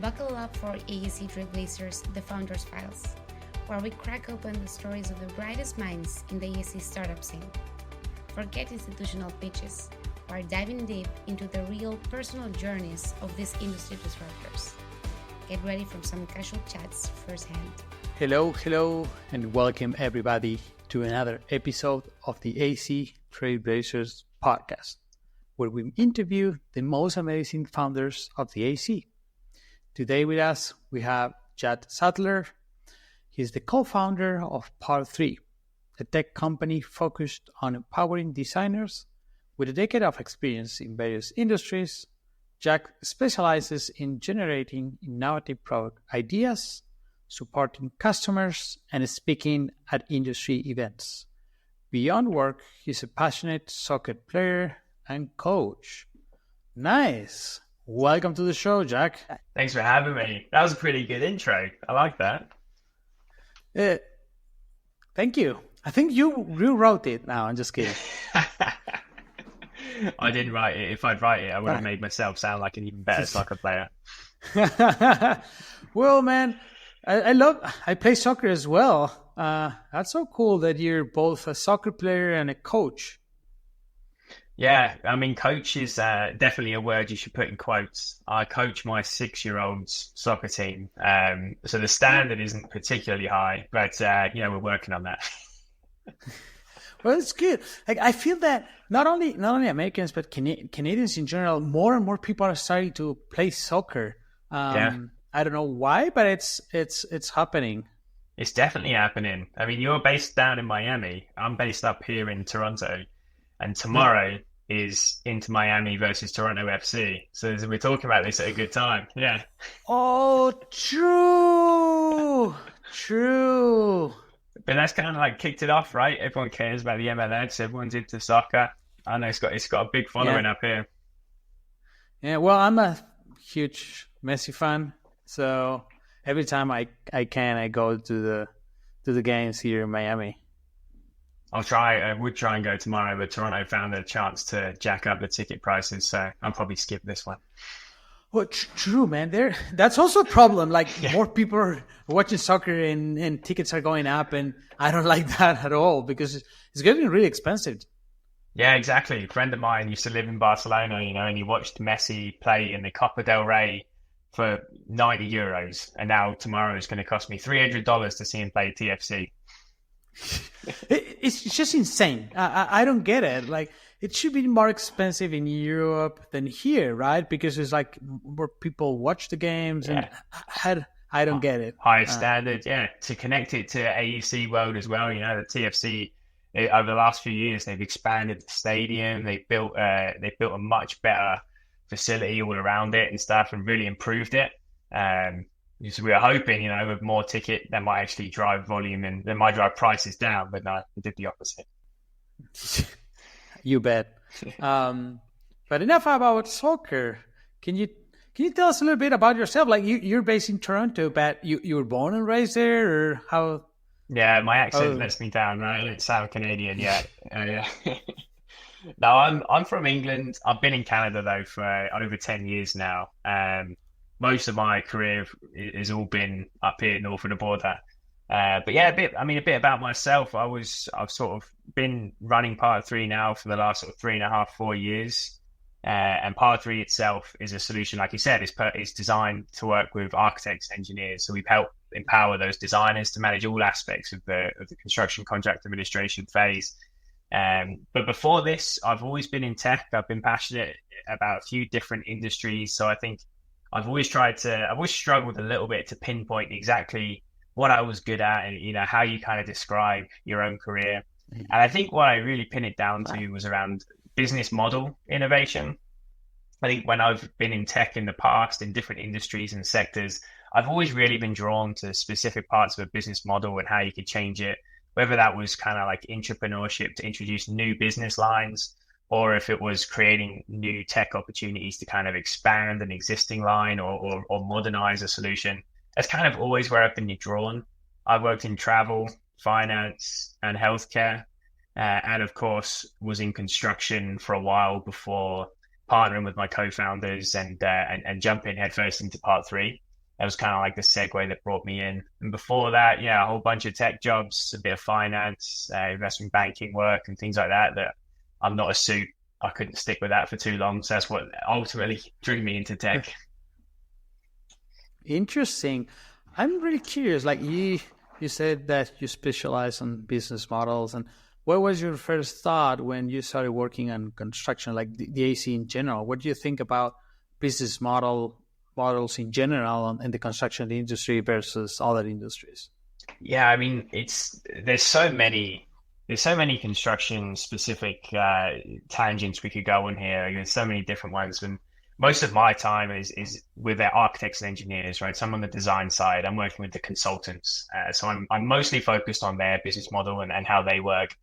Buckle up for AEC Trailblazers, the Founders Files, where we crack open the stories of the brightest minds in the AEC startup scene. Forget institutional pitches. We're diving deep into the real personal journeys of these industry disruptors. Get ready for some casual chats firsthand. Hello, and welcome everybody to another episode of the AEC Trailblazers podcast, where we interview the most amazing founders of the AEC. Today with us, we have Chad Sattler. He's the co-founder of Part 3, a tech company focused on empowering designers. With a decade of experience in various industries, Jack specializes in generating innovative product ideas, supporting customers, and speaking at industry events. Beyond work, he's a passionate soccer player and coach. Nice. Welcome to the show, Jack. Thanks for having me. That was a pretty good intro. I like that. Thank you. I think you rewrote it now. I'm just kidding. I didn't write it. If I'd write it, I would have made myself sound like an even better soccer player. Well, man, I play soccer as well. That's so cool that you're both a soccer player and a coach. Yeah, I mean, coach is definitely a word you should put in quotes. I coach my 6-year-old's soccer team. So the standard isn't particularly high, but, we're working on that. Well, it's good. Like, I feel that not only Americans, but Canadians in general, more and more people are starting to play soccer. I don't know why, but it's happening. It's definitely happening. I mean, you're based down in Miami. I'm based up here in Toronto. And tomorrow is Inter Miami versus Toronto FC. So we're talking about this at a good time. Yeah. Oh, true. But that's kind of like kicked it off, right? Everyone cares about the MLS. Everyone's into soccer. I know it's got a big following up here. Yeah, well, I'm a huge Messi fan. So every time I can, I go to the games here in Miami. I would try and go tomorrow, but Toronto found a chance to jack up the ticket prices, so I'll probably skip this one. Well, true, man. That's also a problem. Like, more people are watching soccer and tickets are going up, and I don't like that at all because it's getting really expensive. Yeah, exactly. A friend of mine used to live in Barcelona, and he watched Messi play in the Copa del Rey for €90, and now tomorrow is going to cost me $300 to see him play TFC. It's just insane. I don't get it. Like, it should be more expensive in Europe than here, right? Because it's like more people watch the games, and I don't get it. Higher standard, to connect it to AEC World as well. The TFC over the last few years they've expanded the stadium. They built a much better facility all around it and stuff, and really improved it. So we were hoping, with more ticket, that might actually drive volume and that might drive prices down, but no, it did the opposite. You bet. But enough about soccer. Can you tell us a little bit about yourself? Like, you're based in Toronto, but you were born and raised there, or how? Yeah, my accent lets me down, right? It's South Canadian, yeah. No, I'm from England. I've been in Canada though for over 10 years now. Most of my career has all been up here north of the border. But yeah, a bit about myself. I've sort of been running Part 3 now for the last sort of 3.5-4 years. And Part 3 itself is a solution, like you said, it's designed to work with architects, engineers. So we've helped empower those designers to manage all aspects of the construction contract administration phase. But before this, I've always been in tech. I've been passionate about a few different industries. So I think I've always struggled a little bit to pinpoint exactly what I was good at and, how you kind of describe your own career. And I think what I really pin it down to was around business model innovation. I think when I've been in tech in the past, in different industries and sectors, I've always really been drawn to specific parts of a business model and how you could change it, whether that was kind of like entrepreneurship to introduce new business lines, or if it was creating new tech opportunities to kind of expand an existing line or modernize a solution. That's kind of always where I've been drawn. I've worked in travel, finance, and healthcare, and of course was in construction for a while before partnering with my co-founders and jumping headfirst into Part 3. that was kind of like the segue that brought me in. And before that, yeah, a whole bunch of tech jobs, a bit of finance, investment banking work and things like that I'm not a suit. I couldn't stick with that for too long. So that's what ultimately drew me into tech. Interesting. I'm really curious. Like you said that you specialize on business models, and what was your first thought when you started working on construction, like the AC in general? What do you think about business models in general in the construction industry versus other industries? Yeah, I mean, there's so many construction specific tangents we could go on here. There's so many different ones, and most of my time is with their architects and engineers, right? So I'm on the design side. I'm working with the consultants, so I'm mostly focused on their business model and how they work.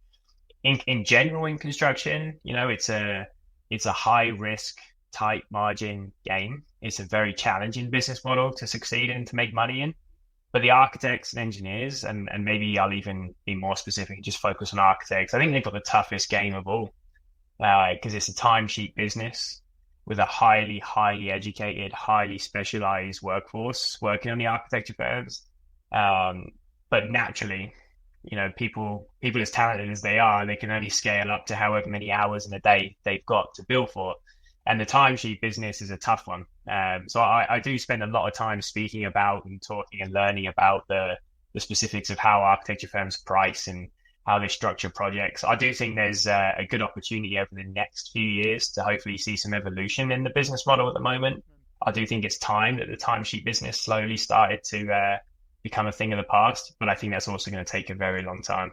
In general, in construction, it's a high risk, tight margin game. It's a very challenging business model to succeed in, to make money in. But the architects and engineers, and maybe I'll even be more specific and just focus on architects, I think they've got the toughest game of all, because it's a timesheet business with a highly educated, highly specialized workforce working on the architecture firms. But naturally, people as talented as they are, they can only scale up to however many hours in a day they've got to bill for. And the timesheet business is a tough one. So I do spend a lot of time speaking about and talking and learning about the specifics of how architecture firms price and how they structure projects. I do think there's a good opportunity over the next few years to hopefully see some evolution in the business model at the moment. I do think it's time that the timesheet business slowly started to become a thing of the past, but I think that's also going to take a very long time.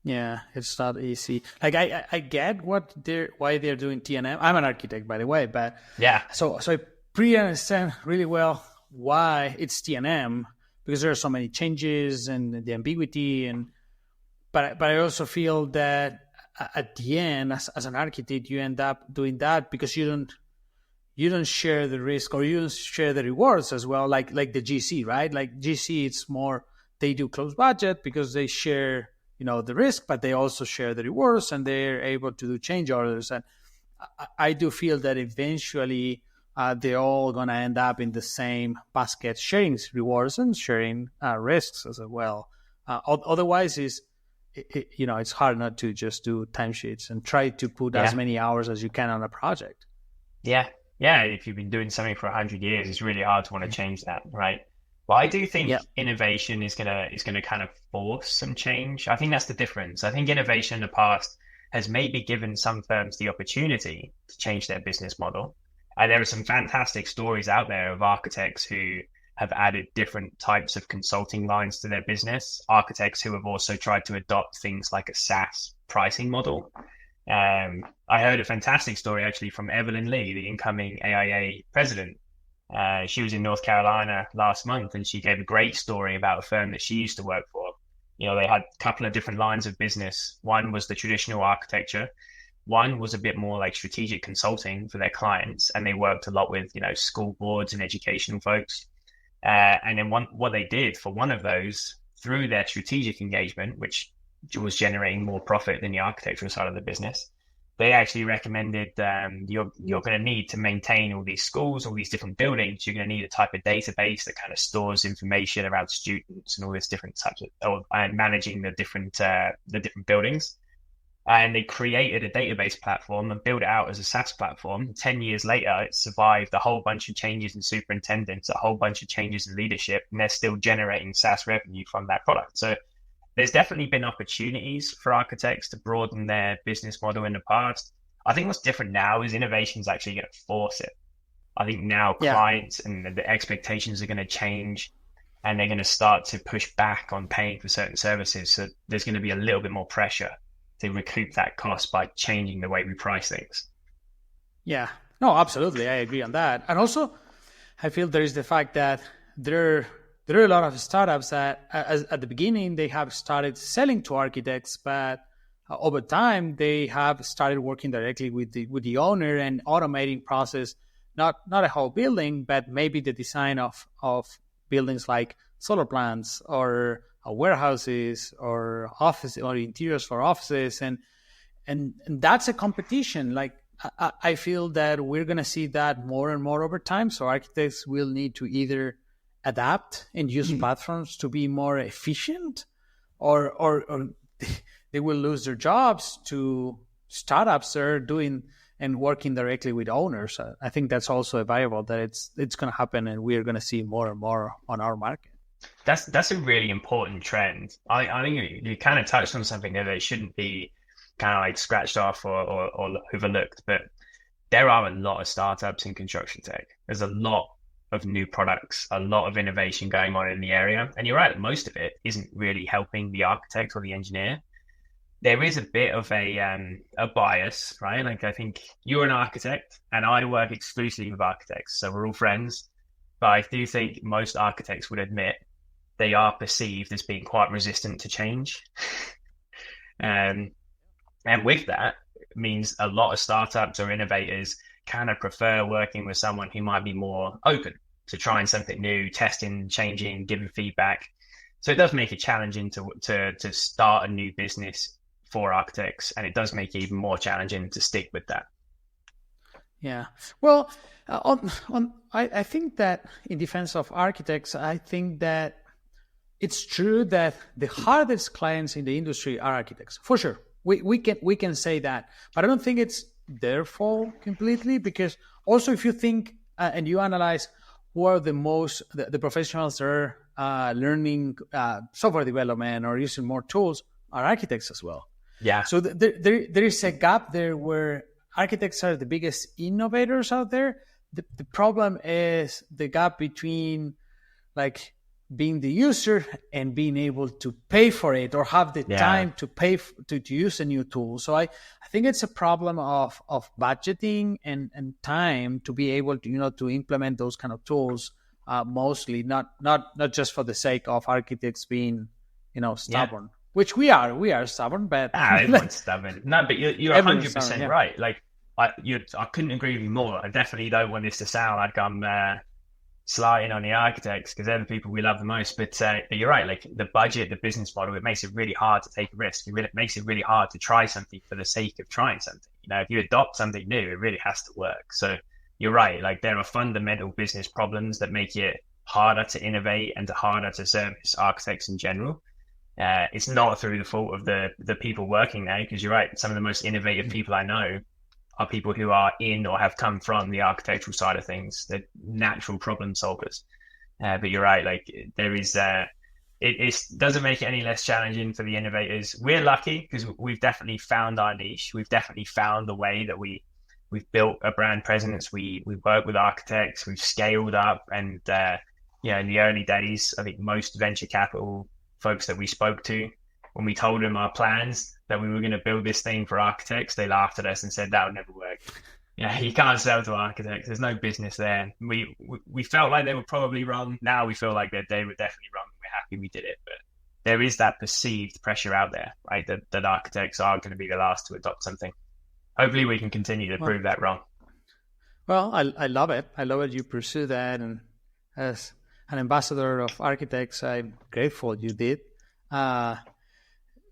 Yeah, it's not easy. Like I get why they're doing T&M. I'm an architect, by the way, but yeah. So I pretty understand really well why it's T&M, because there are so many changes and the ambiguity, but I also feel that at the end, as an architect, you end up doing that because you don't share the risk, or you don't share the rewards as well, like the GC, right? Like GC, it's more they do close budget because they share the risk, but they also share the rewards, and they're able to do change orders. And I do feel that eventually they're all going to end up in the same basket, sharing rewards and sharing risks as well. Otherwise, it's hard not to just do timesheets and try to put as many hours as you can on a project. Yeah. If you've been doing something for 100 years, it's really hard to want to change that, right? But I do think innovation is gonna kind of force some change. I think that's the difference. I think innovation in the past has maybe given some firms the opportunity to change their business model. And there are some fantastic stories out there of architects who have added different types of consulting lines to their business. Architects who have also tried to adopt things like a SaaS pricing model. I heard a fantastic story actually from Evelyn Lee, the incoming AIA president. She was in North Carolina last month, and she gave a great story about a firm that she used to work for. They had a couple of different lines of business. One was the traditional architecture. One was a bit more like strategic consulting for their clients, and they worked a lot with, school boards and educational folks. And then what they did for one of those, through their strategic engagement, which was generating more profit than the architectural side of the business, they actually recommended you're going to need to maintain all these schools, all these different buildings. You're going to need a type of database that kind of stores information about students and all these different types and managing the different buildings. And they created a database platform and built it out as a SaaS platform. 10 years later, it survived a whole bunch of changes in superintendents, a whole bunch of changes in leadership, and they're still generating SaaS revenue from that product. So there's definitely been opportunities for architects to broaden their business model in the past. I think what's different now is innovation is actually going to force it. I think now clients and the expectations are going to change, and they're going to start to push back on paying for certain services. So there's going to be a little bit more pressure to recoup that cost by changing the way we price things. Yeah, no, absolutely. I agree on that. And also, I feel there is the fact that there are a lot of startups that at the beginning, they have started selling to architects, but over time, they have started working directly with the owner and automating process, not a whole building, but maybe the design of buildings like solar plants or warehouses or office or interiors for offices. And that's a competition. Like I feel that we're going to see that more and more over time. So architects will need to either adapt and use platforms to be more efficient, or they will lose their jobs to startups that are doing and working directly with owners. I think that's also a variable that it's going to happen, and we're going to see more and more on our market. That's a really important trend. I think you kind of touched on something there that shouldn't be kind of like scratched off or overlooked, but there are a lot of startups in construction tech. There's a lot of new products, a lot of innovation going on in the area. And you're right, most of it isn't really helping the architect or the engineer. There is a bit of a bias, right? Like, I think you're an architect and I work exclusively with architects, so we're all friends. But I do think most architects would admit they are perceived as being quite resistant to change. And with that, it means a lot of startups or innovators kind of prefer working with someone who might be more open to trying something new, testing, changing, giving feedback. So it does make it challenging to start a new business for architects, and it does make it even more challenging to stick with that. Yeah. Well, I think that in defense of architects, I think that it's true that the hardest clients in the industry are architects, for sure. We can say that, but I don't think it's their fault completely, because also if you think and you analyze who are the professionals that are learning software development or using more tools, are architects as well. Yeah. So there is a gap there where architects are the biggest innovators out there. The problem is the gap between like being the user and being able to pay for it or have the time to pay to use a new tool. So I think it's a problem of budgeting and time to be able to to implement those kind of tools. Mostly not just for the sake of architects being stubborn. Which we are stubborn, but everyone's stubborn. No, but you're 100% right. Like I couldn't agree with you more. I definitely don't want this to sound like I'm slighting on the architects, because they're the people we love the most. But you're right. Like the budget, the business model, it makes it really hard to take a risk. It makes it really hard to try something for the sake of trying something. If you adopt something new, it really has to work. So you're right. Like there are fundamental business problems that make it harder to innovate and harder to service architects in general. It's not through the fault of the people working there, because you're right. Some of the most innovative people I know are people who are in or have come from the architectural side of things. They're natural problem solvers. But you're right. Like there is, it doesn't make it any less challenging for the innovators. We're lucky because we've definitely found our niche. We've definitely found the way that we've built a brand presence. We work with architects. We've scaled up, and in the early days, I think most venture capital folks that we spoke to, when we told them our plans that we were going to build this thing for architects, they laughed at us and said that would never work. You can't sell to architects. There's no business there. We felt like they were probably wrong. Now we feel like that they were definitely wrong. We're happy we did it, but there is that perceived pressure out there, right? That architects are going to be the last to adopt something. Hopefully, we can continue to prove that wrong. Well, I love it. I love it. You pursue that, and as an ambassador of architects, I'm grateful you did. But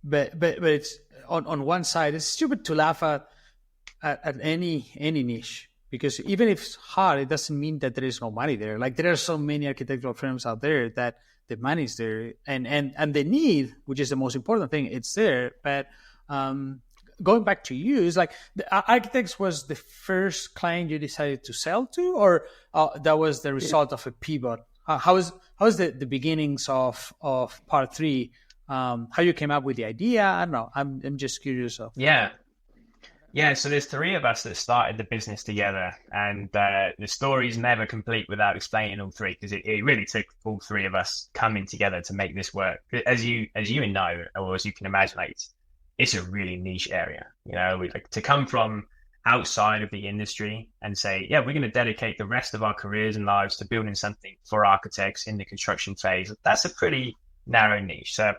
it's on one side, it's stupid to laugh at any niche, because even if it's hard, it doesn't mean that there is no money there. Like there are so many architectural firms out there that the money is there, and the need, which is the most important thing, it's there. But going back to you, it's like the architects was the first client you decided to sell to, or that was the result of a pivot? How is the beginnings of part 3? How you came up with the idea? I don't know. I'm just curious. Yeah. So there's 3 of us that started the business together, and the story's never complete without explaining all 3, because it really took all 3 of us coming together to make this work. As you know, or as you can imagine, like it's a really niche area. We like to come from outside of the industry and say, we're going to dedicate the rest of our careers and lives to building something for architects in the construction phase. That's a pretty narrow niche. So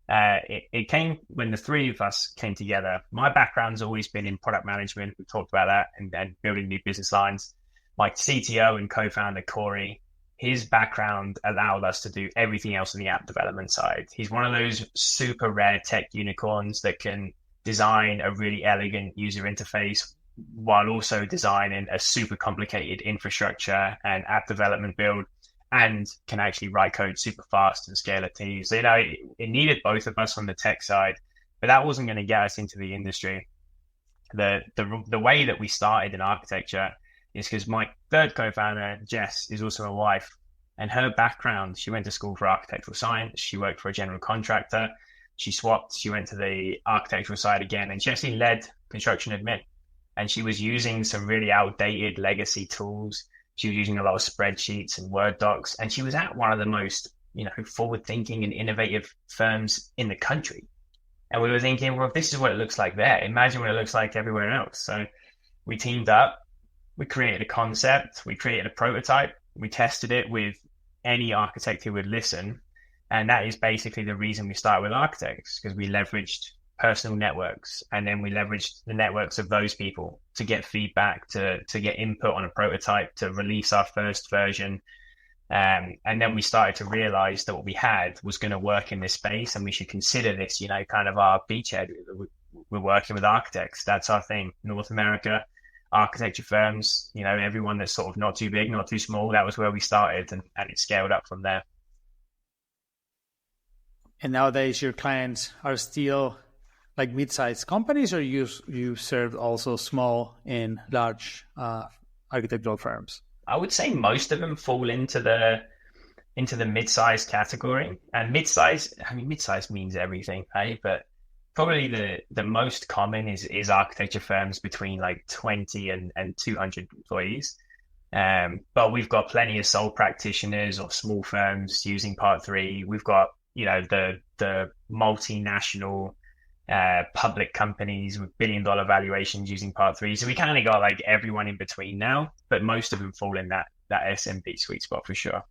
it came when the 3 of us came together. My background's always been in product management. We talked about that, and building new business lines. My CTO and co-founder, Corey, his background allowed us to do everything else on the app development side. He's one of those super rare tech unicorns that can design a really elegant user interface while also designing a super complicated infrastructure and app development build, and can actually write code super fast and scale it to you. So, it needed both of us on the tech side, but that wasn't going to get us into the industry. The way that we started in architecture is because my third co-founder, Jess, is also a wife, and her background, she went to school for architectural science. She worked for a general contractor. She swapped. She went to the architectural side again, and she actually led construction admin. And she was using some really outdated legacy tools. She was using a lot of spreadsheets and Word docs, and she was at one of the most, forward-thinking and innovative firms in the country. And we were thinking, well, if this is what it looks like there, imagine what it looks like everywhere else. So we teamed up. We created a concept. We created a prototype. We tested it with any architect who would listen. And that is basically the reason we started with architects, because we leveraged personal networks, and then we leveraged the networks of those people to get feedback, to get input on a prototype, to release our first version. And then we started to realize that what we had was going to work in this space, and we should consider this, kind of our beachhead. We're working with architects. That's our thing. North America, architecture firms, everyone that's sort of not too big, not too small. That was where we started, and it scaled up from there. And nowadays your clients are still like mid-sized companies, or you serve also small and large architectural firms? I would say most of them fall into the mid-size category. And mid-size means everything, right? But probably the most common is architecture firms between like 20 and 200 employees. But we've got plenty of sole practitioners or small firms using Part 3. We've got, the multinational public companies with billion-dollar valuations using Part 3. So we kind of got like everyone in between now, but most of them fall in that SMB sweet spot for sure.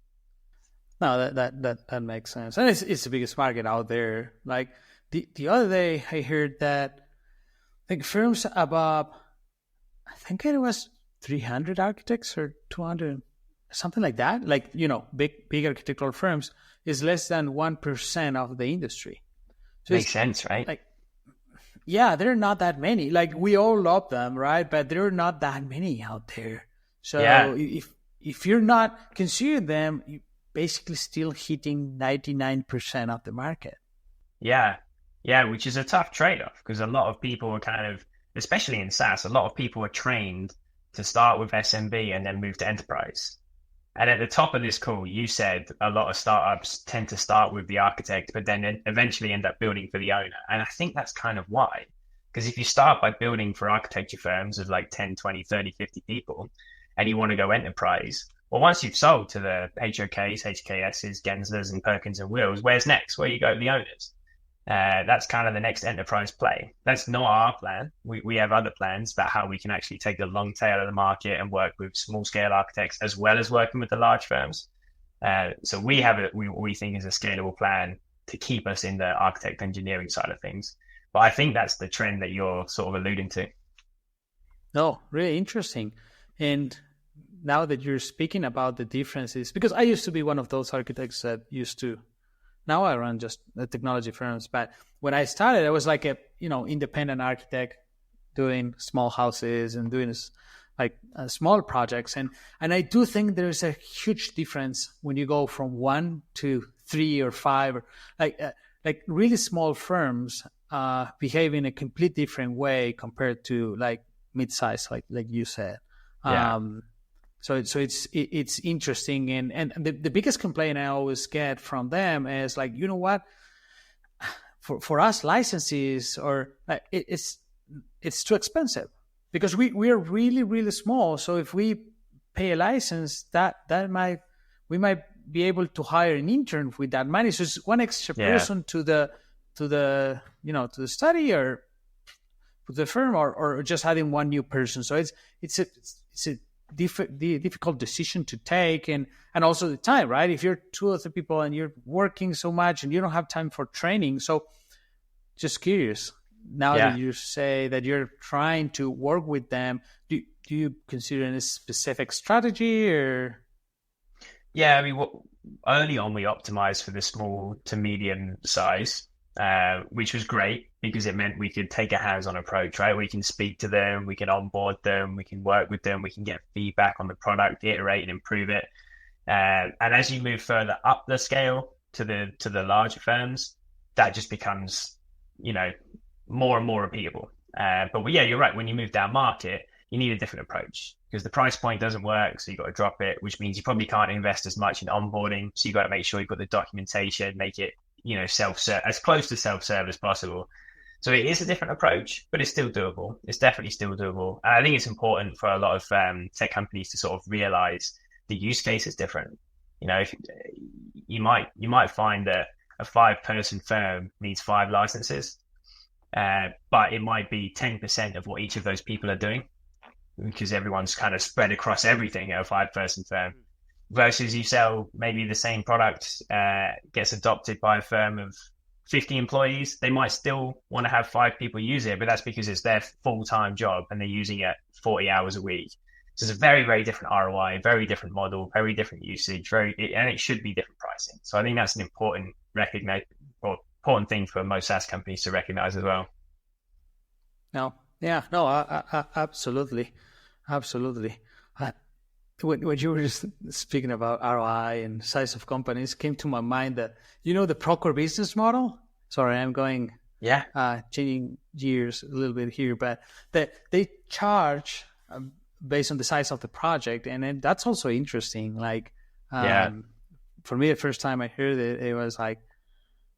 No, that makes sense, and it's the biggest market out there. Like the other day, I heard that I think firms above, I think it was 300 architects or 200, something like that. Like big architectural firms is less than 1% of the industry. So makes sense, right? Like, yeah, there are not that many. Like we all love them, right? But there are not that many out there. So if you're not considering them, you basically still hitting 99% of the market. Yeah, which is a tough trade-off, because a lot of people are kind of, especially in SaaS, a lot of people are trained to start with SMB and then move to enterprise. And at the top of this call, you said a lot of startups tend to start with the architect, but then eventually end up building for the owner. And I think that's kind of why. Because if you start by building for architecture firms of like 10, 20, 30, 50 people, and you want to go enterprise, well, once you've sold to the HOKs, HKSs, Genslers, and Perkins and Wills, where's next? Where you go to the owners? That's kind of the next enterprise play. That's not our plan. We have other plans about how we can actually take the long tail of the market and work with small scale architects as well as working with the large firms. So we have what we think is a scalable plan to keep us in the architect engineering side of things. But I think that's the trend that you're sort of alluding to. No, really interesting. And now that you're speaking about the differences, because I used to be one of those architects that used to, now I run just the technology firms, but when I started, I was like a independent architect doing small houses and doing like small projects, and I do think there's a huge difference when you go from 1 to 3 or 5, or like really small firms behave in a complete different way compared to like mid-size, like you said. Yeah. So it's interesting, and the biggest complaint I always get from them is like, you know what, for us licenses or it's too expensive because we are really, really small. So if we pay a license, we might be able to hire an intern with that money. So it's one extra person to the study or to the firm, or just having one new person. So it's a difficult decision to take, and also the time, right? If you're 2 or 3 people and you're working so much and you don't have time for training. So just curious, now that you say that you're trying to work with them, do you consider any specific strategy or? Yeah, I mean, early on we optimized for the small to medium size. which was great because it meant we could take a hands-on approach, right? We can speak to them, we can onboard them, we can work with them, we can get feedback on the product, iterate and improve it. And as you move further up the scale to the larger firms, that just becomes, more and more repeatable. But yeah, you're right. When you move down market, you need a different approach because the price point doesn't work. So you got to drop it, which means you probably can't invest as much in onboarding. So you got to make sure you've got the documentation, make it, as close to self-serve as possible. So it is a different approach, but it's still doable. It's definitely still doable. And I think it's important for a lot of tech companies to sort of realize the use case is different. If you might find that a 5-person firm needs 5 licenses, but it might be 10% of what each of those people are doing because everyone's kind of spread across everything at a 5-person firm. Versus you sell maybe the same product, gets adopted by a firm of 50 employees, they might still want to have 5 people use it, but that's because it's their full-time job and they're using it 40 hours a week. So it's a very, very different ROI, very different model, very different usage, and it should be different pricing. So I think that's an important thing for most SaaS companies to recognize as well. Absolutely. When you were just speaking about ROI and size of companies, came to my mind that, the Procore business model. Sorry, I'm going changing gears a little bit here, but that they charge based on the size of the project, and then that's also interesting. For me, the first time I heard it, it was like,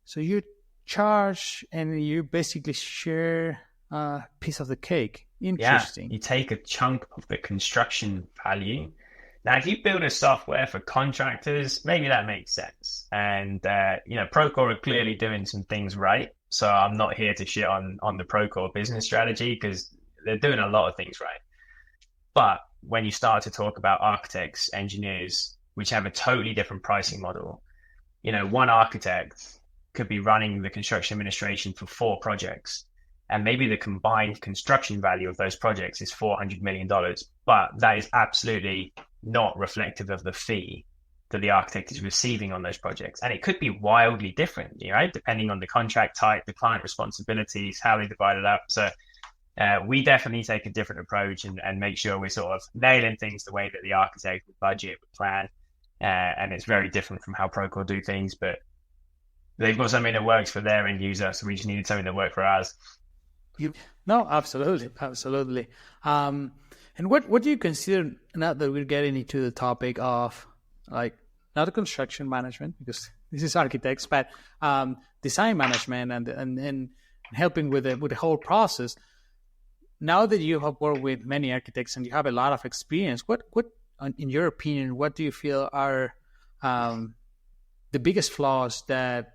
so you charge and you basically share a piece of the cake. Interesting. Yeah, you take a chunk of the construction value. Now, if you build a software for contractors, maybe that makes sense. And, Procore are clearly doing some things right. So I'm not here to shit on the Procore business strategy because they're doing a lot of things right. But when you start to talk about architects, engineers, which have a totally different pricing model, one architect could be running the construction administration for 4 projects. And maybe the combined construction value of those projects is $400 million. But that is absolutely not reflective of the fee that the architect is receiving on those projects. And it could be wildly different, right? Depending on the contract type, the client responsibilities, how they divide it up. So we definitely take a different approach and make sure we're sort of nailing things the way that the architect would budget, would plan. And it's very different from how Procore do things, but they've got something that works for their end user. So we just needed something that worked for ours. No, absolutely. And what do you consider, now that we're getting into the topic of not the construction management, because this is architects, but design management and helping with the whole process. Now that you have worked with many architects and you have a lot of experience, what in your opinion, what do you feel are the biggest flaws that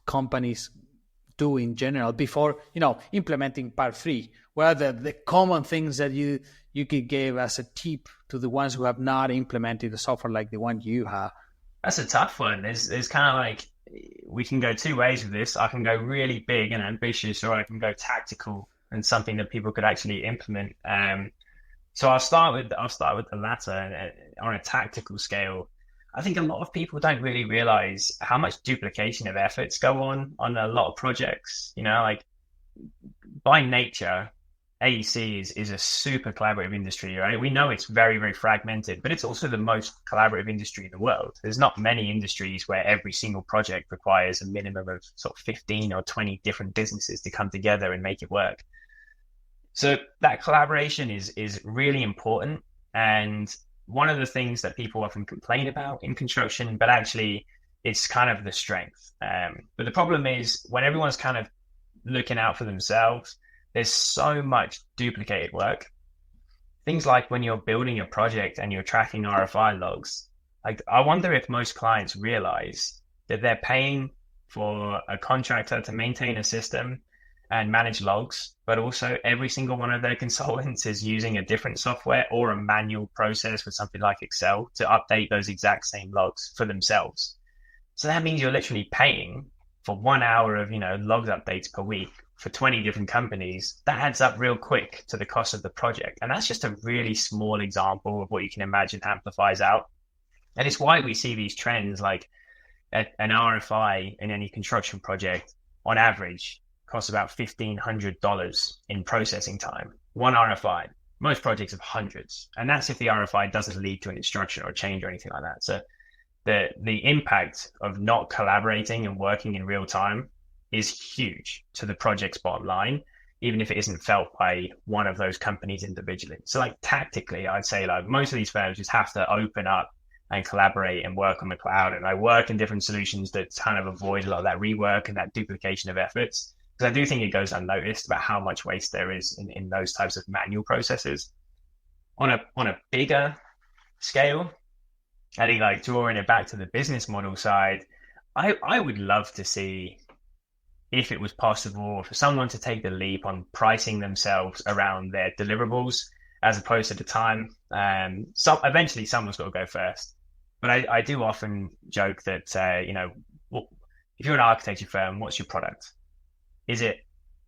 companies do in general before implementing part 3? What are the common things that you could give as a tip to the ones who have not implemented the software like the one you have? That's a tough one. There's kind of we can go 2 ways with this. I can go really big and ambitious, or I can go tactical and something that people could actually implement. So I'll start with the latter. On a tactical scale, I think a lot of people don't really realize how much duplication of efforts go on a lot of projects. By nature, AEC is a super collaborative industry, right? We know it's very, very fragmented, but it's also the most collaborative industry in the world. There's not many industries where every single project requires a minimum of sort of 15 or 20 different businesses to come together and make it work. So that collaboration is really important. And one of the things that people often complain about in construction, but actually it's kind of the strength. But the problem is when everyone's kind of looking out for themselves, there's so much duplicated work. Things like when you're building a project and you're tracking RFI logs, I wonder if most clients realize that they're paying for a contractor to maintain a system and manage logs, but also every single one of their consultants is using a different software or a manual process with something like Excel to update those exact same logs for themselves. So that means you're literally paying for 1 hour of, logs updates per week for 20 different companies. That adds up real quick to the cost of the project. And that's just a really small example of what you can imagine amplifies out. And it's why we see these trends like an RFI in any construction project on average costs about $1,500 in processing time. One RFI. Most projects have hundreds, and that's if the RFI doesn't lead to an instruction or a change or anything like that. So the impact of not collaborating and working in real time is huge to the project's bottom line, even if it isn't felt by one of those companies individually. So like tactically, I'd say like most of these firms just have to open up and collaborate and work on the cloud. And I work in different solutions that kind of avoid a lot of that rework and that duplication of efforts. Because I do think it goes unnoticed about how much waste there is in those types of manual processes. On a bigger scale, I think like drawing it back to the business model side, I would love to see, if it was possible, for someone to take the leap on pricing themselves around their deliverables as opposed to the time. So eventually someone's got to go first. But I do often joke that, well, if you're an architecture firm, what's your product? Is it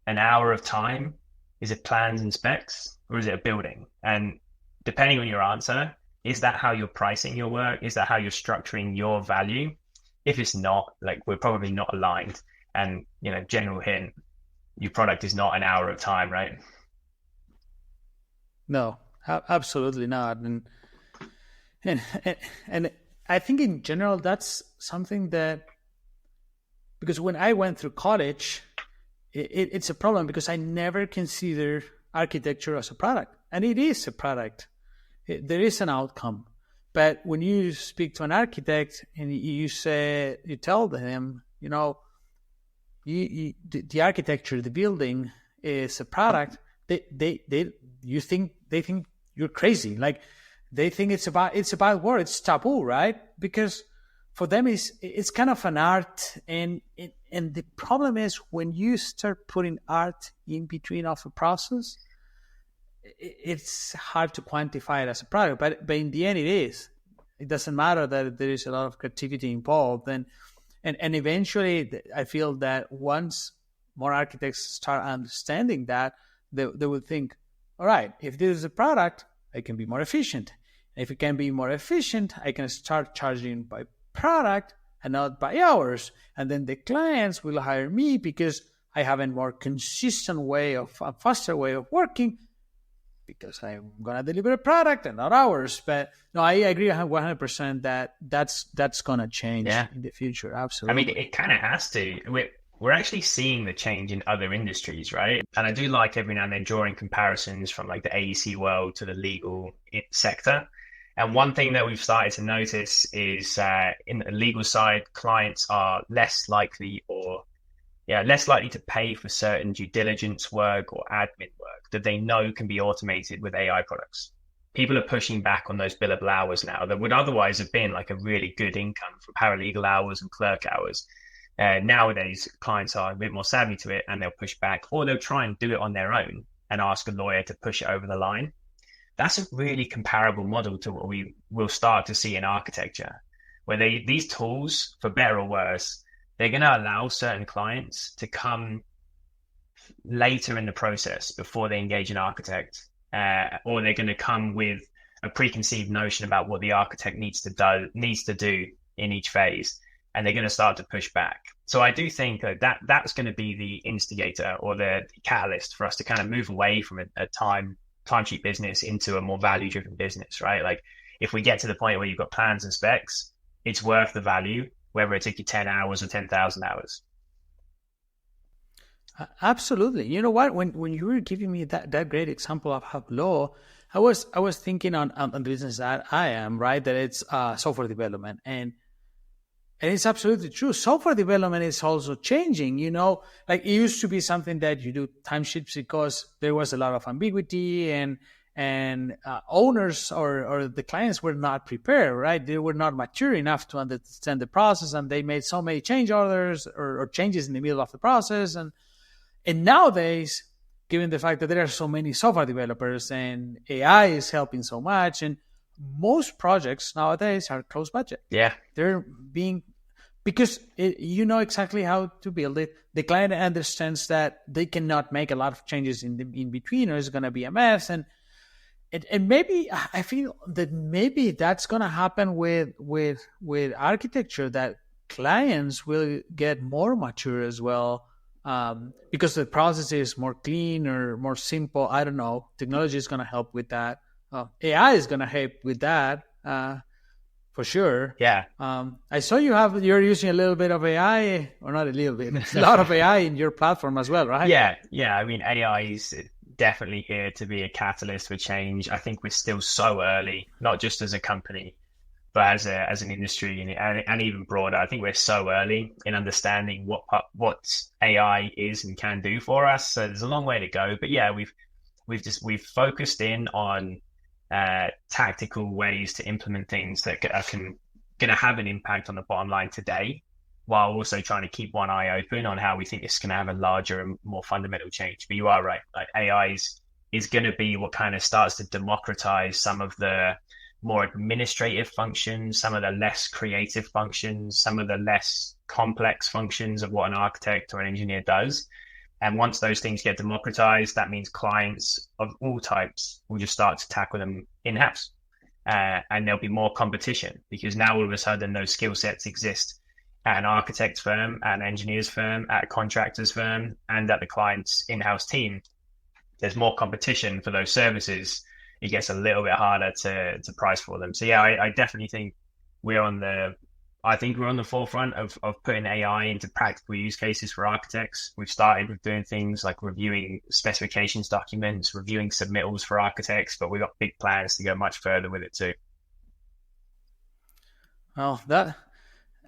an hour of time? Is it plans and specs? Or is it a building? And depending on your answer, is that how you're pricing your work? Is that how you're structuring your value? If it's not, like, we're probably not aligned. And, general hint, your product is not an hour of time, right? No, absolutely not. And I think in general, that's something that, because when I went through college, it's a problem because I never consider architecture as a product. And it is a product. There is an outcome. But when you speak to an architect and you tell them, the architecture, the building is a product, they think you're crazy. Like, they think it's a bad word. It's taboo, right? Because for them it's kind of an art, and the problem is when you start putting art in between of a process, it's hard to quantify it as a product. But in the end, it is. It doesn't matter that there is a lot of creativity involved, and eventually, I feel that once more architects start understanding that, they will think, all right, if this is a product, I can be more efficient. And if it can be more efficient, I can start charging by product and not by hours. And then the clients will hire me because I have a more consistent a faster way of working, because I'm going to deliver a product and not hours. But no, I agree 100% that that's going to change in the future. Absolutely. I mean, it kind of has to. We're actually seeing the change in other industries, right? And I do like every now and then drawing comparisons from like the AEC world to the legal sector. And one thing that we've started to notice is in the legal side, clients are less likely to pay for certain due diligence work or admin work that they know can be automated with AI products. People are pushing back on those billable hours now that would otherwise have been like a really good income for paralegal hours and clerk hours. Nowadays, clients are a bit more savvy to it, and they'll push back, or they'll try and do it on their own and ask a lawyer to push it over the line. That's a really comparable model to what we will start to see in architecture, where these tools, for better or worse, they're going to allow certain clients to come later in the process before they engage an architect, or they're going to come with a preconceived notion about what the architect needs to do in each phase, and they're going to start to push back. So I do think that's going to be the instigator or the catalyst for us to kind of move away from a timesheet business into a more value-driven business, right? Like, if we get to the point where you've got plans and specs, it's worth the value, whether it took you 10 hours or 10,000 hours. Absolutely. You know what? When you were giving me that great example of Hablo, I was thinking on the business that I am, right? That it's software development, and it's absolutely true. Software development is also changing. Like, it used to be something that you do timesheets because there was a lot of ambiguity, and owners or the clients were not prepared, right? They were not mature enough to understand the process, and they made so many change orders or changes in the middle of the process. And nowadays, given the fact that there are so many software developers and AI is helping so much, and most projects nowadays are close budget. Yeah. They're being, because you know exactly how to build it. The client understands that they cannot make a lot of changes in between, or it's going to be a mess. And maybe I feel that maybe that's going to happen with architecture, that clients will get more mature as well because the process is more clean or more simple. I don't know. Technology is going to help with that. AI is going to help with that for sure. Yeah. I saw you're using a little bit of AI, or not a little bit, a lot of AI in your platform as well, right? Yeah. I mean, AI is definitely here to be a catalyst for change. I think we're still so early, not just as a company, but as an industry and even broader. I think we're so early in understanding what AI is and can do for us. So there's a long way to go. But yeah, we've focused in on tactical ways to implement things that can going to have an impact on the bottom line today, while also trying to keep one eye open on how we think it's going to have a larger and more fundamental change. But you are right, like AI is going to be what kind of starts to democratize some of the more administrative functions, some of the less creative functions, some of the less complex functions of what an architect or an engineer does. And once those things get democratized, that means clients of all types will just start to tackle them in-house. And there'll be more competition, because now all of a sudden those skill sets exist at an architect firm, at an engineer's firm, at a contractor's firm, and at the client's in-house team. There's more competition for those services. It gets a little bit harder to price for them. So yeah, I definitely think we're on the forefront of putting AI into practical use cases for architects. We've started with doing things like reviewing specifications documents, reviewing submittals for architects, but we've got big plans to go much further with it too. Well,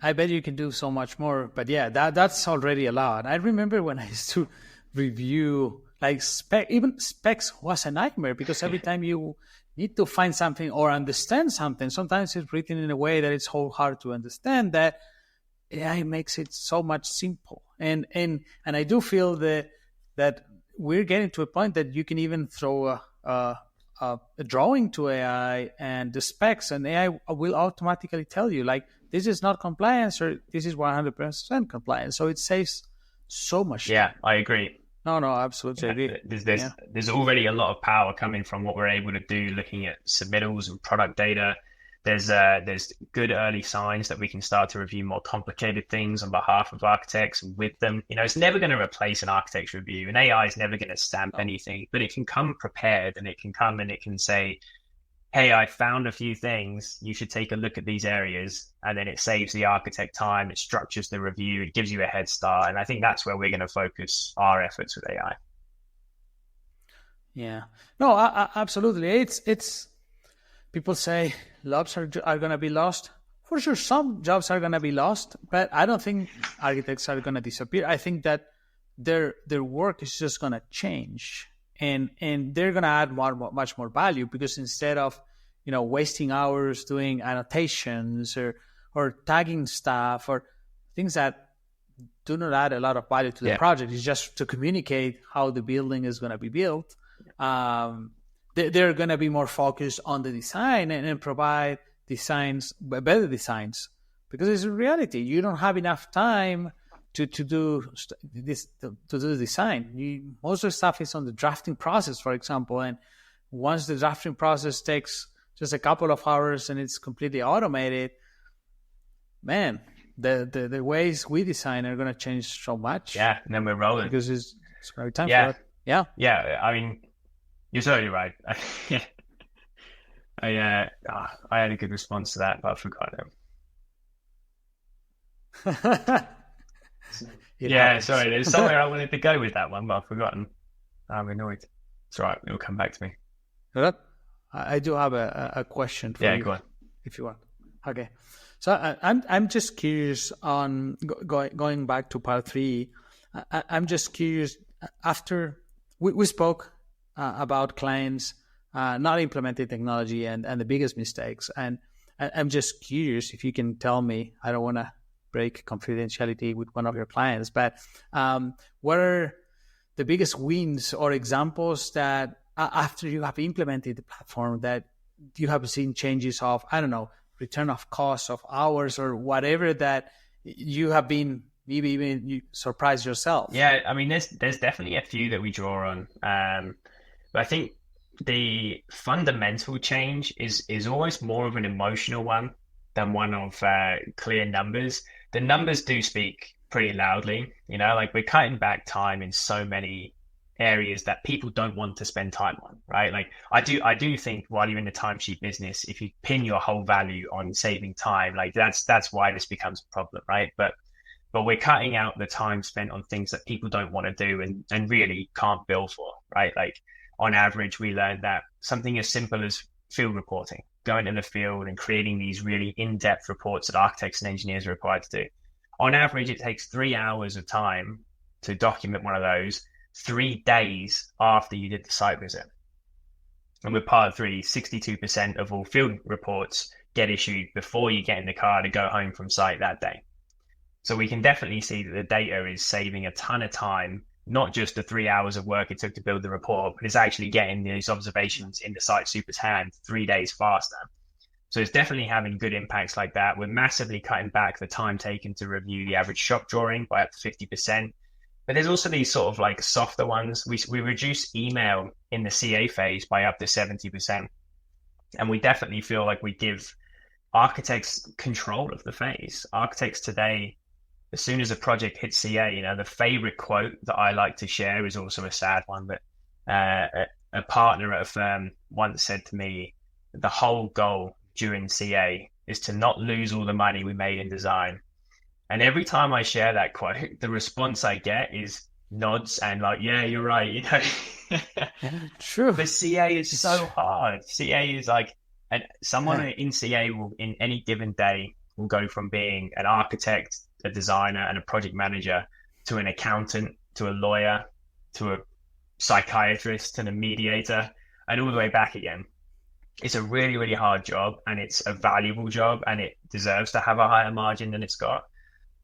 I bet you can do so much more, but yeah, that's already a lot. I remember when I used to review like specs was a nightmare, because every time you need to find something or understand something, sometimes it's written in a way that it's so hard to understand that AI makes it so much simple. And I do feel that we're getting to a point that you can even throw a drawing to AI and the specs, and AI will automatically tell you like, this is not compliance or this is 100% compliance. So it saves so much. Yeah, I agree. No, absolutely agree. There's already a lot of power coming from what we're able to do looking at submittals and product data. There's good early signs that we can start to review more complicated things on behalf of architects and with them. You know, it's never going to replace an architect's review, and AI is never going to stamp anything, but it can come prepared, and it can come and it can say, hey, I found a few things, you should take a look at these areas. And then it saves the architect time, it structures the review, it gives you a head start. And I think that's where we're going to focus our efforts with AI. Yeah, no, absolutely. It's people say jobs are going to be lost. For sure, some jobs are going to be lost, but I don't think architects are going to disappear. I think that their work is just going to change. And they're going to add much more value, because instead of, wasting hours doing annotations or tagging stuff or things that do not add a lot of value to the project, it's just to communicate how the building is going to be built. They're going to be more focused on the design and provide better designs, because it's a reality. You don't have enough time to do the design. Most of the stuff is on the drafting process, for example, and once the drafting process takes just a couple of hours and it's completely automated, man, the ways we design are going to change so much. Yeah, and then we're rolling, because it's very time for it. Yeah. I mean, you're totally right. I had a good response to that, but I forgot it. Happens. Sorry. There's somewhere I wanted to go with that one, but I've forgotten. I'm annoyed. It's all right. It'll come back to me. I do have a question for you. Yeah, go on. If you want. Okay. So I'm just curious on going back to part 3. I'm just curious. After we spoke about clients not implementing technology and the biggest mistakes, and I'm just curious if you can tell me. I don't want to break confidentiality with one of your clients, but what are the biggest wins or examples that after you have implemented the platform that you have seen changes of, I don't know, return of cost of hours or whatever, that you have been maybe even you surprised yourself? Yeah, I mean, there's definitely a few that we draw on, but I think the fundamental change is always more of an emotional one than one of clear numbers. The numbers do speak pretty loudly. Like we're cutting back time in so many areas that people don't want to spend time on, right? Like I do think while you're in the timesheet business, if you pin your whole value on saving time, like that's why this becomes a problem, right? But we're cutting out the time spent on things that people don't want to do and really can't bill for, right? Like on average, we learned that something as simple as field reporting, going in the field and creating these really in-depth reports that architects and engineers are required to do. On average, it takes 3 hours of time to document one of those 3 days after you did the site visit. And with part 3, 62% of all field reports get issued before you get in the car to go home from site that day. So we can definitely see that the data is saving a ton of time, not just the 3 hours of work it took to build the report, but it's actually getting these observations in the site super's hand 3 days faster. So it's definitely having good impacts like that. We're massively cutting back the time taken to review the average shop drawing by up to 50%. But there's also these sort of like softer ones. We reduce email in the CA phase by up to 70%. And we definitely feel like we give architects control of the phase. Architects today, as soon as a project hits CA, the favorite quote that I like to share is also a sad one, but a partner at a firm once said to me, the whole goal during CA is to not lose all the money we made in design. And every time I share that quote, the response I get is nods and like, yeah, you're right. Yeah, true. But CA is so hard. CA is like, and someone in CA will, in any given day, will go from being an architect, a designer, and a project manager to an accountant, to a lawyer, to a psychiatrist, and a mediator, and all the way back again. It's a really, really hard job, and it's a valuable job, and it deserves to have a higher margin than it's got.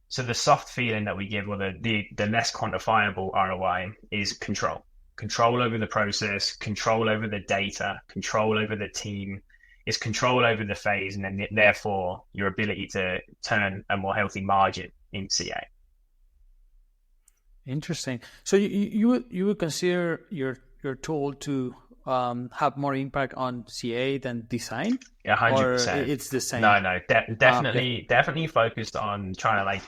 So the soft feeling that we give, or the less quantifiable ROI, is control. Control over the process, control over the data, control over the team. It's control over the phase, and then therefore your ability to turn a more healthy margin in CA. Interesting. So you would consider your tool to have more impact on CA than design? 100%. Or it's the same? No, definitely focused on trying to like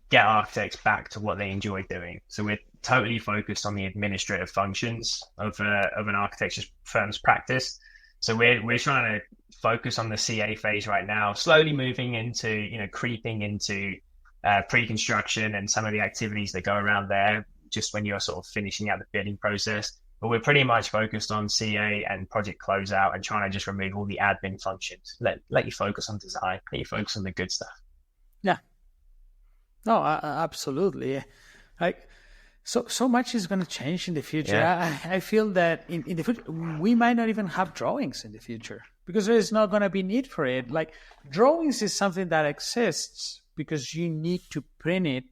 get architects back to what they enjoy doing. So we're totally focused on the administrative functions of an architecture firm's practice. So we're trying to focus on the CA phase right now, slowly moving into, creeping into pre-construction and some of the activities that go around there just when you're sort of finishing out the bidding process. But we're pretty much focused on CA and project closeout and trying to just remove all the admin functions. Let you focus on design, let you focus on the good stuff. Yeah. No, absolutely. So much is going to change in the future. Yeah. I feel that in the future, we might not even have drawings in the future because there is not going to be need for it. Like drawings is something that exists because you need to print it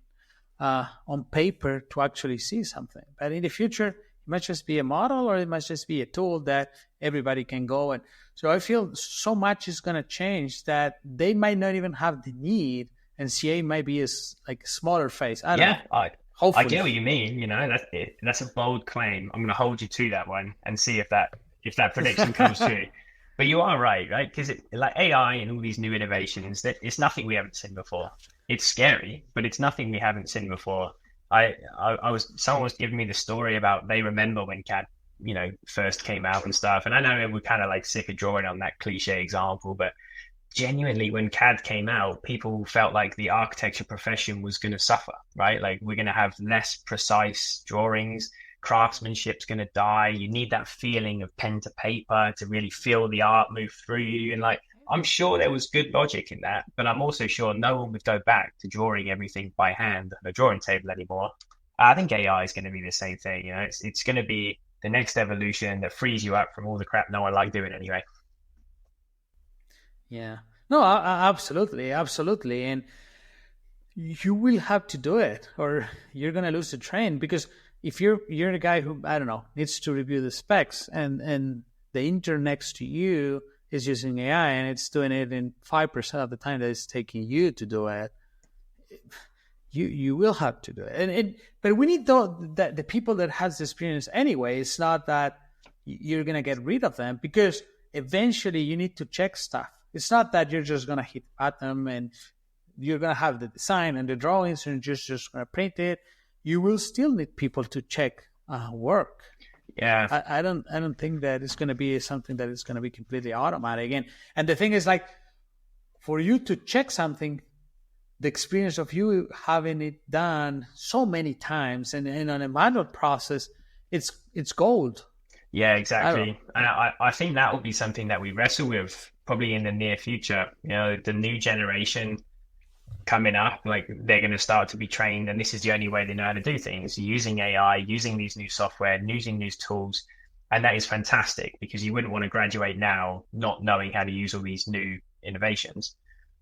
on paper to actually see something. But in the future, it might just be a model or it might just be a tool that everybody can go. And so I feel so much is going to change that they might not even have the need, and CA might be a smaller phase. I don't know. Hopefully. I get what you mean. That's a bold claim. I'm going to hold you to that one and see if that prediction comes true. But you are right? Because like AI and all these new innovations, it's nothing we haven't seen before. It's scary, but it's nothing we haven't seen before. Someone was giving me the story about they remember when CAD, first came out and stuff. And I know we're kind of like sick of drawing on that cliche example, but genuinely, when CAD came out, people felt like the architecture profession was going to suffer, right? Like we're going to have less precise drawings, craftsmanship's going to die. You need that feeling of pen to paper to really feel the art move through you. And like, I'm sure there was good logic in that, but I'm also sure no one would go back to drawing everything by hand on a drawing table anymore. I think AI is going to be the same thing. It's going to be the next evolution that frees you up from all the crap no one liked doing anyway. Yeah. No, absolutely. And you will have to do it or you're going to lose the train, because if you're a guy who, I don't know, needs to review the specs and the intern next to you is using AI and it's doing it in 5% of the time that it's taking you to do it, you will have to do it. But we need the people that has the experience anyway. It's not that you're going to get rid of them, because eventually you need to check stuff. It's not that you're just going to hit button and you're going to have the design and the drawings and just going to print it, you will still need people to check work. Yeah. I don't think that it's going to be something that is going to be completely automatic. And the thing is, like, for you to check something, the experience of you having it done so many times and on a manual process, it's gold. Yeah, exactly. And I think that will be something that we wrestle with probably in the near future. You know, the new generation coming up, like, they're going to start to be trained, and this is the only way they know how to do things, using AI, using these new software, using these tools. And that is fantastic, because you wouldn't want to graduate now not knowing how to use all these new innovations.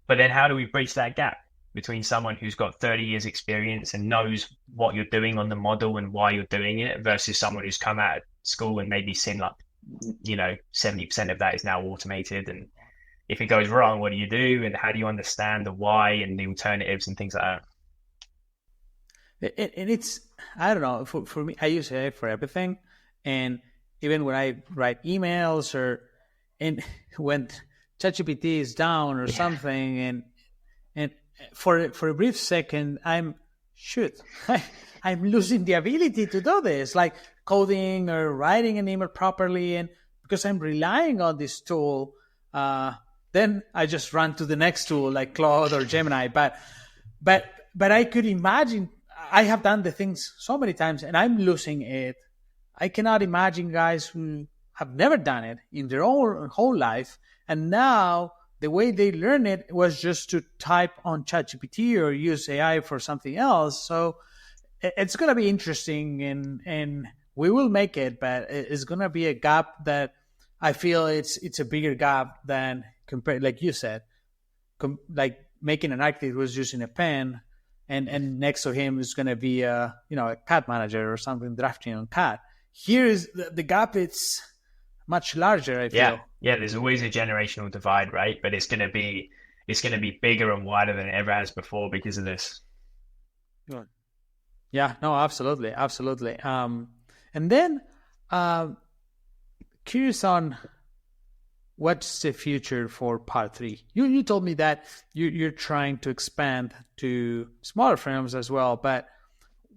But then how do we bridge that gap between someone who's got 30 years experience and knows what you're doing on the model and why you're doing it, versus someone who's come out of school and maybe seen, like, 70% of that is now automated, and if it goes wrong, what do you do, and how do you understand the why and the alternatives and things like that? And it's, I don't know, for me, I use AI for everything. And even when I write emails and when ChatGPT is down or something, and for a brief second, I'm losing the ability to do this, like coding or writing an email properly. And because I'm relying on this tool, then I just run to the next tool like Claude or Gemini. But I could imagine, I have done the things so many times and I'm losing it. I cannot imagine guys who have never done it in their own whole life, and now the way they learn it was just to type on ChatGPT or use AI for something else. So it's going to be interesting, and we will make it, but it's going to be a gap that I feel it's a bigger gap than compared, like you said, like making an architect who's using a pen, and next to him is going to be a CAD manager or something drafting on CAD. Here is the gap; it's much larger, I feel. Yeah. There's always a generational divide, right? But it's going to be bigger and wider than it ever has before because of this. Yeah. No. Absolutely. And then, curious on what's the future for Part 3. You told me that you're trying to expand to smaller frames as well, but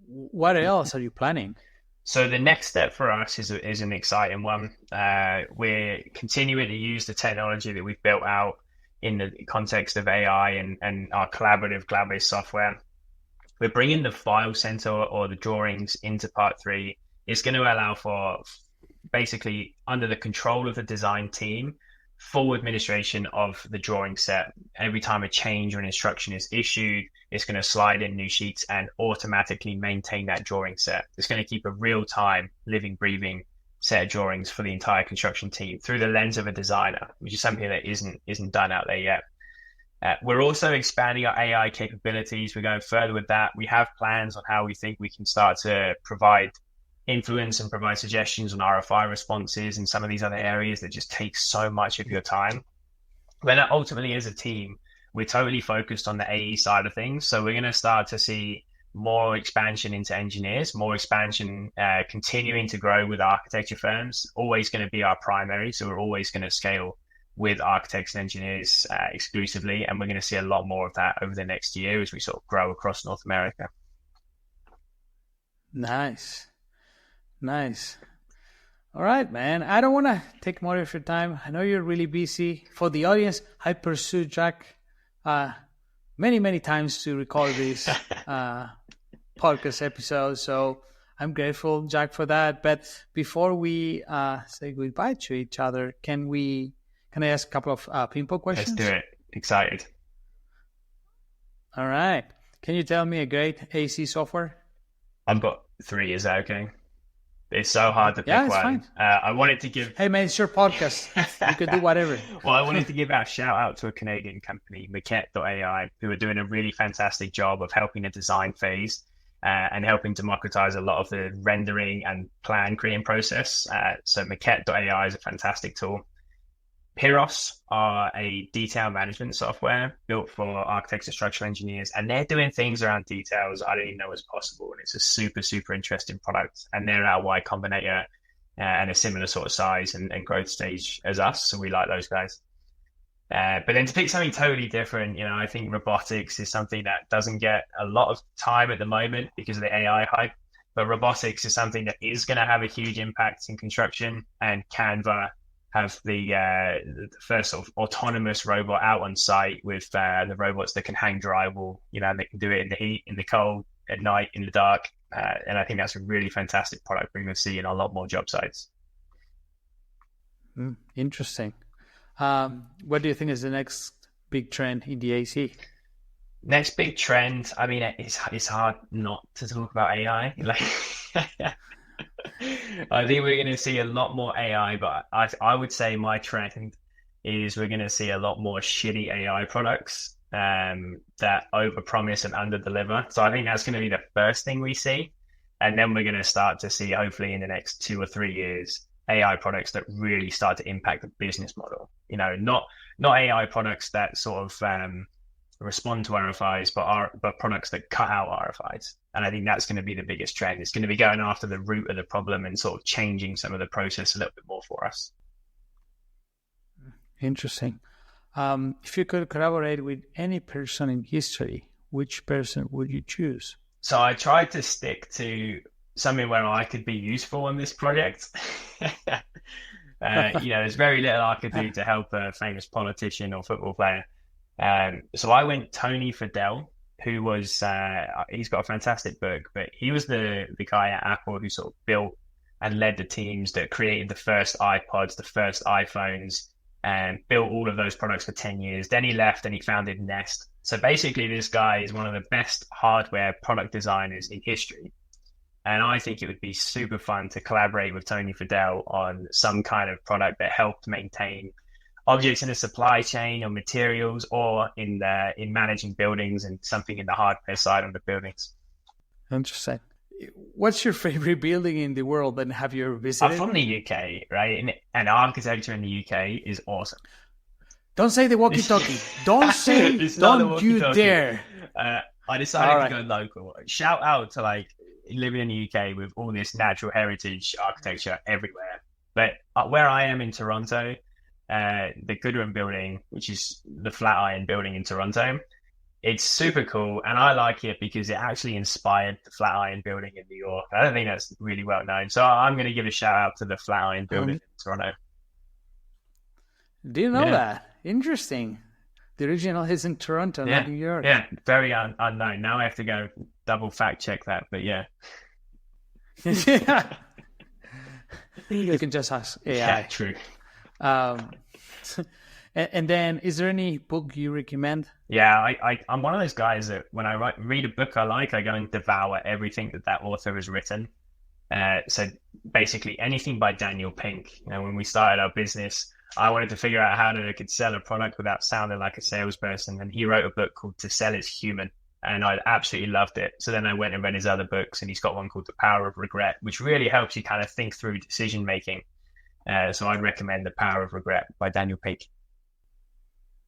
what else are you planning? So the next step for us is an exciting one. We're continuing to use the technology that we've built out in the context of AI and our collaborative cloud-based software. We're bringing the file center or the drawings into Part 3. It's going to allow for, basically, under the control of the design team, full administration of the drawing set. Every time a change or an instruction is issued, it's going to slide in new sheets and automatically maintain that drawing set. It's going to keep a real-time, living, breathing set of drawings for the entire construction team through the lens of a designer, which is something that isn't done out there yet. We're also expanding our AI capabilities. We're going further with that. We have plans on how we think we can start to provide influence and provide suggestions on RFI responses and some of these other areas that just take so much of your time. Then ultimately, as a team, we're totally focused on the AE side of things. So we're going to start to see more expansion into engineers, more expansion, continuing to grow with architecture firms, always going to be our primary. So we're always going to scale with architects and engineers exclusively. And we're going to see a lot more of that over the next year as we sort of grow across North America. Nice. All right, man. I don't want to take more of your time. I know you're really busy. For the audience, I pursued Jack many, many times to record this podcast episode. So I'm grateful, Jack, for that. But before we say goodbye to each other, can I ask a couple of ping-pong questions? Let's do it. Excited. All right. Can you tell me a great AEC software? I've got 3. Is that okay? It's so hard to pick one. Fine. I wanted to give... Hey, man, it's your podcast. You could do whatever. Well, I wanted to give a shout out to a Canadian company, Maquette.ai, who are doing a really fantastic job of helping the design phase and helping democratize a lot of the rendering and plan creating process. So Maquette.ai is a fantastic tool. Pyros are a detail management software built for architects and structural engineers, and they're doing things around details I didn't even know was possible. And it's a super, super interesting product. And they're our Y Combinator and a similar sort of size and growth stage as us. So we like those guys. But then to pick something totally different, I think robotics is something that doesn't get a lot of time at the moment because of the AI hype. But robotics is something that is going to have a huge impact in construction, and Canva have the first sort of autonomous robot out on site with the robots that can hang drywall, and they can do it in the heat, in the cold, at night, in the dark. And I think that's a really fantastic product we're going to see in a lot more job sites. Interesting. What do you think is the next big trend in the AC? Next big trend, I mean, it's hard not to talk about AI. I think we're going to see a lot more AI, but I would say my trend is we're going to see a lot more shitty AI products that overpromise and underdeliver. So I think that's going to be the first thing we see. And then we're going to start to see, hopefully in the next 2 or 3 years, AI products that really start to impact the business model. Not AI products that sort of respond to RFIs, but products that cut out RFIs. And I think that's going to be the biggest trend. It's going to be going after the root of the problem and sort of changing some of the process a little bit more for us. Interesting. If you could collaborate with any person in history, which person would you choose? So I tried to stick to something where I could be useful on this project. There's very little I could do to help a famous politician or football player. So I went Tony Fadell, who was, he's got a fantastic book, but he was the guy at Apple who sort of built and led the teams that created the first iPods, the first iPhones, and built all of those products for 10 years. Then he left and he founded Nest. So basically this guy is one of the best hardware product designers in history. And I think it would be super fun to collaborate with Tony Fadell on some kind of product that helped maintain objects in the supply chain or materials, or in managing buildings, and something in the hardware side of the buildings. Interesting. What's your favorite building in the world, and have you ever visited? I'm from the UK, right? And architecture in the UK is awesome. Don't say the walkie-talkie. Don't say, don't you dare. I decided to go local. Shout out to living in the UK with all this natural heritage architecture everywhere. But where I am in Toronto, the Goodwin building, which is the Flatiron building in Toronto, it's super cool, and I like it because it actually inspired the Flatiron building in New York. I don't think that's really well known, so I'm going to give a shout out to the Flatiron building in Toronto. Do you know that? Interesting. The original is in Toronto, not New York. Yeah, very unknown. Now I have to go double fact check that, but yeah. You can just ask AI. Yeah, true. And then, is there any book you recommend? Yeah, I'm one of those guys that when I read a book I like, I go and devour everything that author has written. So basically anything by Daniel Pink. When we started our business, I wanted to figure out how I could sell a product without sounding like a salesperson. And he wrote a book called To Sell Is Human. And I absolutely loved it. So then I went and read his other books, and he's got one called The Power of Regret, which really helps you kind of think through decision making. So I'd recommend The Power of Regret by Daniel Pink.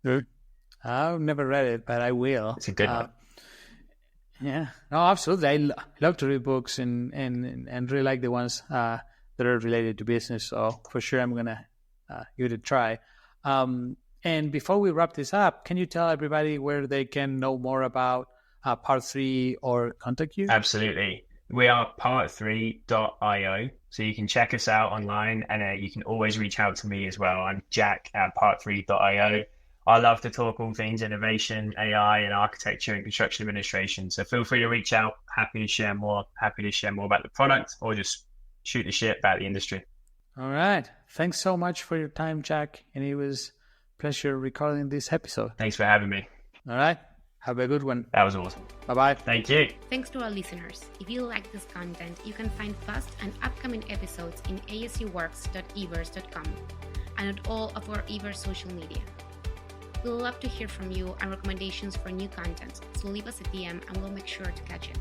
Good. I've never read it, but I will. It's a good one. Yeah, no, absolutely. I love to read books and really like the ones that are related to business. So for sure, I'm gonna give it a try. And before we wrap this up, can you tell everybody where they can know more about Part 3 or contact you? Absolutely. We are part3.io, so you can check us out online, and you can always reach out to me as well. I'm Jack at part3.io. I love to talk all things innovation, AI, and architecture and construction administration. So feel free to reach out. Happy to share more about the product, or just shoot the shit about the industry. All right. Thanks so much for your time, Jack. And it was a pleasure recording this episode. Thanks for having me. All right. Have a good one. That was awesome. Bye-bye. Thank you. Thanks to our listeners. If you like this content, you can find past and upcoming episodes in ascworks.everse.com and at all of our Everse social media. We'd love to hear from you and recommendations for new content, so leave us a DM and we'll make sure to catch it.